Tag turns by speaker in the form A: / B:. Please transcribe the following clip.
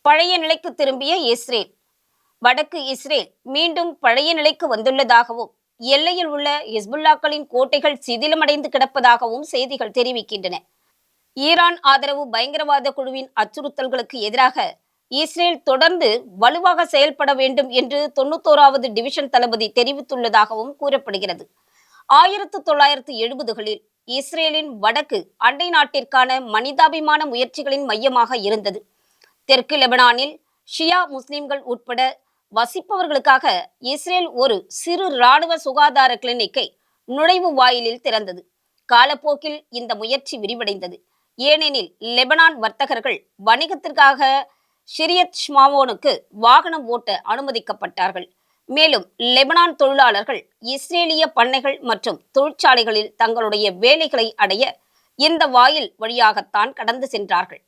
A: பழைய நிலைக்கு திரும்பிய இஸ்ரேல். வடக்கு இஸ்ரேல் மீண்டும் பழைய நிலைக்கு வந்துள்ளதாகவும் எல்லையில் உள்ள ஹிஸ்புல்லாக்களின் கோட்டைகள் சிதிலமடைந்து கிடப்பதாகவும் செய்திகள் தெரிவிக்கின்றன. ஈரான் ஆதரவு பயங்கரவாத குழுவின் அச்சுறுத்தல்களுக்கு எதிராக இஸ்ரேல் தொடர்ந்து வலுவாக செயல்பட வேண்டும் என்று 91வது டிவிஷன் தளபதி தெரிவித்துள்ளதாகவும் கூறப்படுகிறது. 1970களில் இஸ்ரேலின் வடக்கு அண்டை நாட்டிற்கான மனிதாபிமான முயற்சிகளின் மையமாக இருந்தது. தெற்கு லெபனானில் ஷியா முஸ்லிம்கள் உட்பட வசிப்பவர்களுக்காக இஸ்ரேல் ஒரு சிறு இராணுவ சுகாதார கிளினிக்கை நுழைவு வாயிலில் திறந்தது. காலப்போக்கில் இந்த முயற்சி விரிவடைந்தது. ஏனெனில் லெபனான் வர்த்தகர்கள் வணிகத்திற்காக ஷிரியத் ஷ்மாவோனுக்கு வாகனம் ஓட்ட அனுமதிக்கப்பட்டார்கள். மேலும் லெபனான் தொழிலாளர்கள் இஸ்ரேலிய பண்ணைகள் மற்றும் தொழிற்சாலைகளில் தங்களுடைய வேலைகளை அடைய இந்த வாயில் வழியாகத்தான் கடந்து சென்றார்கள்.